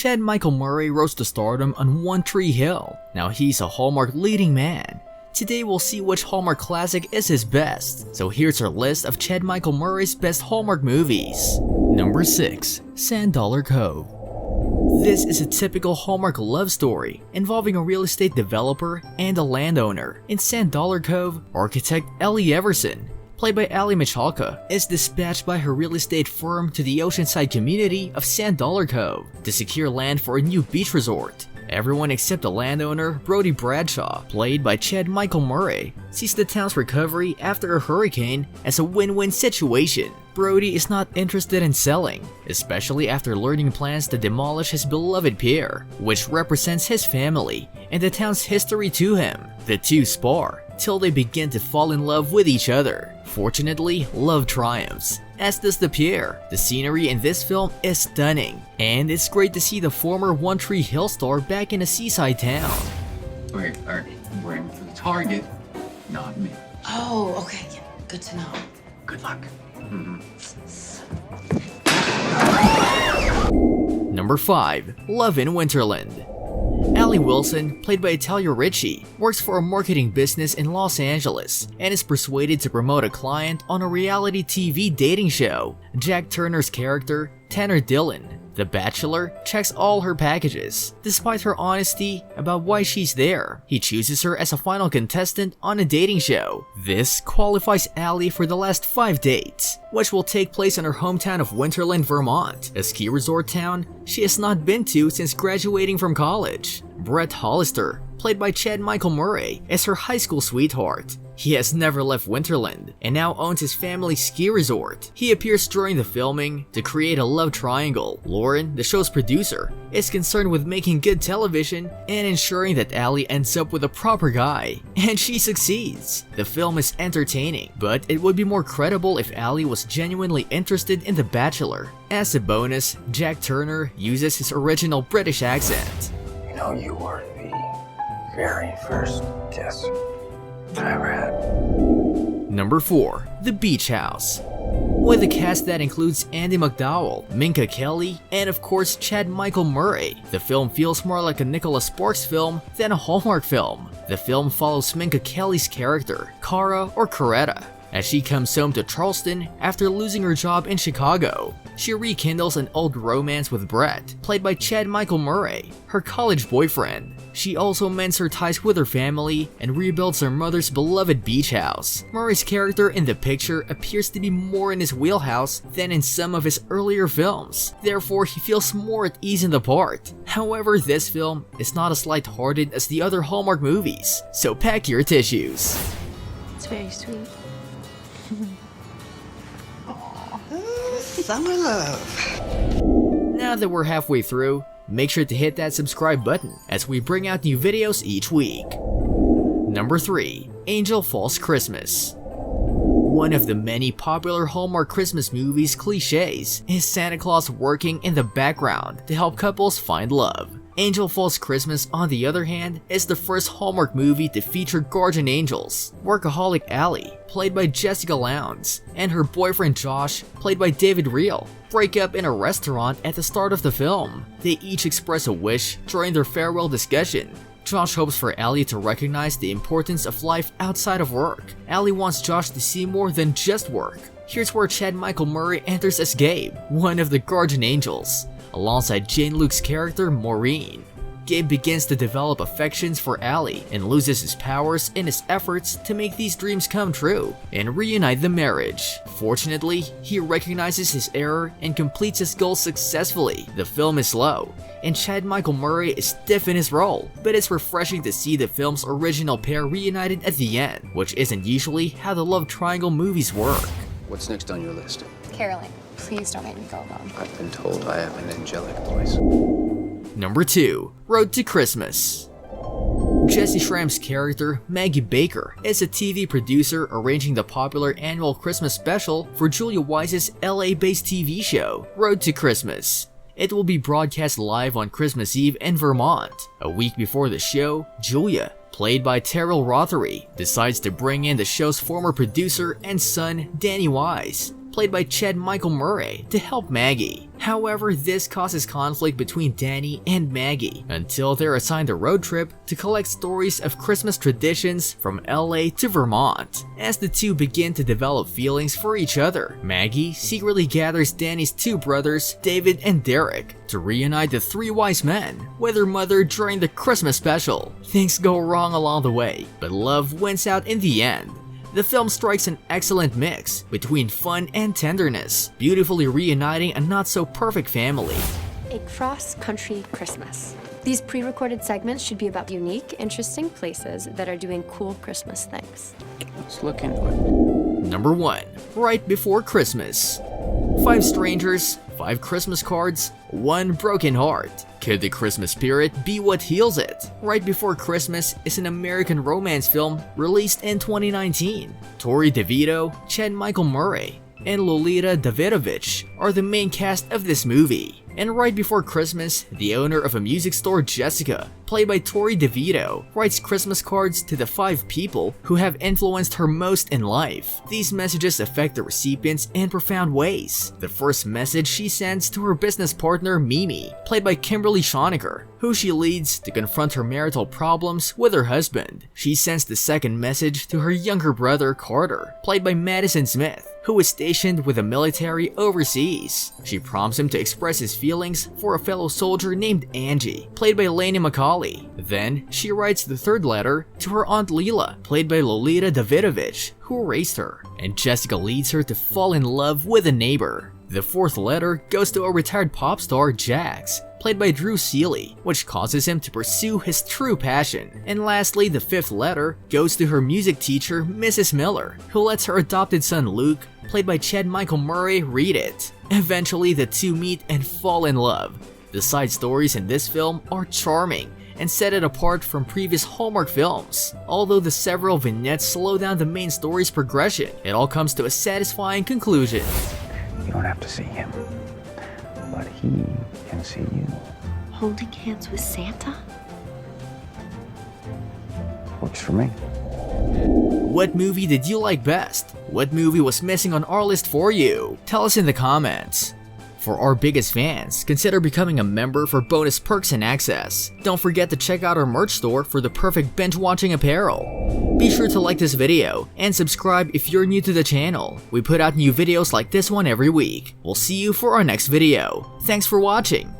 Chad Michael Murray rose to stardom on One Tree Hill. Now he's a Hallmark leading man. Today we'll see which Hallmark classic is his best. So here's our list of Chad Michael Murray's best Hallmark movies. Number 6. $100 Cove. This is a typical Hallmark love story involving a real estate developer and a landowner. In $100 Cove, architect Ellie Everson, played by Ali Michalka, is dispatched by her real estate firm to the oceanside community of $100 Cove to secure land for a new beach resort. Everyone except the landowner, Brody Bradshaw, played by Chad Michael Murray, sees the town's recovery after a hurricane as a win-win situation. Brody is not interested in selling, especially after learning plans to demolish his beloved pier, which represents his family and the town's history to him. The two spar till they begin to fall in love with each other. Fortunately, love triumphs, as does the pier. The scenery in this film is stunning, and it's great to see the former One Tree Hill star back in a seaside town. Wait, we're in for the target, not me. Oh, okay. Yeah, good to know. Good luck. Number 5. Love in Winterland. Allie Wilson, played by Talia Ritchie, works for a marketing business in Los Angeles and is persuaded to promote a client on a reality TV dating show. Jack Turner's character, Tanner Dillon, the Bachelor, checks all her packages. Despite her honesty about why she's there, he chooses her as a final contestant on a dating show. This qualifies Allie for the last 5 dates, which will take place in her hometown of Winterland, Vermont, a ski resort town she has not been to since graduating from college. Brett Hollister, played by Chad Michael Murray, is her high school sweetheart. He has never left Winterland and now owns his family's ski resort. He appears during the filming to create a love triangle. Lauren, the show's producer, is concerned with making good television and ensuring that Allie ends up with a proper guy. And she succeeds. The film is entertaining, but it would be more credible if Allie was genuinely interested in The Bachelor. As a bonus, Jack Turner uses his original British accent. You know, you were the very first kiss I ever had. Number 4. The Beach House. With a cast that includes Andy McDowell, Minka Kelly, and of course Chad Michael Murray, the film feels more like a Nicholas Sparks film than a Hallmark film. The film follows Minka Kelly's character, Cara or Coretta, as she comes home to Charleston after losing her job in Chicago. She rekindles an old romance with Brett, played by Chad Michael Murray, her college boyfriend. She also mends her ties with her family and rebuilds her mother's beloved beach house. Murray's character in the picture appears to be more in his wheelhouse than in some of his earlier films. Therefore, he feels more at ease in the part. However, this film is not as lighthearted as the other Hallmark movies, so pack your tissues. It's very sweet. Summer love. Now that we're halfway through, make sure to hit that subscribe button as we bring out new videos each week. Number 3. Angel Falls Christmas. One of the many popular Hallmark Christmas movies cliches is Santa Claus working in the background to help couples find love. Angel Falls Christmas, on the other hand, is the first Hallmark movie to feature guardian angels. Workaholic Allie, played by Jessica Lowndes, and her boyfriend Josh, played by David Reel, break up in a restaurant at the start of the film. They each express a wish during their farewell discussion. Josh hopes for Allie to recognize the importance of life outside of work. Allie wants Josh to see more than just work. Here's where Chad Michael Murray enters as Gabe, one of the guardian angels, alongside Jane Luke's character Maureen. Gabe begins to develop affections for Allie and loses his powers in his efforts to make these dreams come true and reunite the marriage. Fortunately, he recognizes his error and completes his goal successfully. The film is slow, and Chad Michael Murray is stiff in his role, but it's refreshing to see the film's original pair reunited at the end, which isn't usually how the love triangle movies work. What's next on your list? Caroling, please don't make me go alone. I've been told I have an angelic voice. Number 2. Road to Christmas. Jessie Schramm's character, Maggie Baker, is a TV producer arranging the popular annual Christmas special for Julia Wise's LA-based TV show, Road to Christmas. It will be broadcast live on Christmas Eve in Vermont. A week before the show, Julia, played by Terrell Rothery, decides to bring in the show's former producer and son, Danny Wise, played by Chad Michael Murray, to help Maggie. However, this causes conflict between Danny and Maggie until they're assigned a road trip to collect stories of Christmas traditions from LA to Vermont. As the two begin to develop feelings for each other, Maggie secretly gathers Danny's two brothers, David and Derek, to reunite the three wise men with their mother during the Christmas special. Things go wrong along the way, but love wins out in the end. The film strikes an excellent mix between fun and tenderness, beautifully reuniting a not-so-perfect family. A cross-country Christmas. These pre-recorded segments should be about unique, interesting places that are doing cool Christmas things. Let's look into it. Number 1. Right Before Christmas. 5 strangers, 5 Christmas cards, 1 broken heart. Could the Christmas spirit be what heals it? Right Before Christmas is an American romance film released in 2019. Tori DeVito, Chad Michael Murray, and Lolita Davidovich are the main cast of this movie. And right before Christmas, the owner of a music store, Jessica, played by Tori DeVito, writes Christmas cards to the 5 people who have influenced her most in life. These messages affect the recipients in profound ways. The first message she sends to her business partner, Mimi, played by Kimberly Schoenecker, who she leads to confront her marital problems with her husband. She sends the second message to her younger brother, Carter, played by Madison Smith, who is stationed with the military overseas. She prompts him to express his feelings for a fellow soldier named Angie, played by Lainey McCauley. Then, she writes the third letter to her Aunt Leela, played by Lolita Davidovich, who raised her, and Jessica leads her to fall in love with a neighbor. The fourth letter goes to a retired pop star, Jax, played by Drew Seeley, which causes him to pursue his true passion. And lastly, the fifth letter goes to her music teacher, Mrs. Miller, who lets her adopted son Luke, played by Chad Michael Murray, read it. Eventually, the two meet and fall in love. The side stories in this film are charming and set it apart from previous Hallmark films. Although the several vignettes slow down the main story's progression, it all comes to a satisfying conclusion. You don't have to see him, but he can see you. Holding hands with Santa? Works for me. What movie did you like best? What movie was missing on our list for you? Tell us in the comments. For our biggest fans, consider becoming a member for bonus perks and access. Don't forget to check out our merch store for the perfect binge-watching apparel. Be sure to like this video and subscribe if you're new to the channel. We put out new videos like this one every week. We'll see you for our next video. Thanks for watching.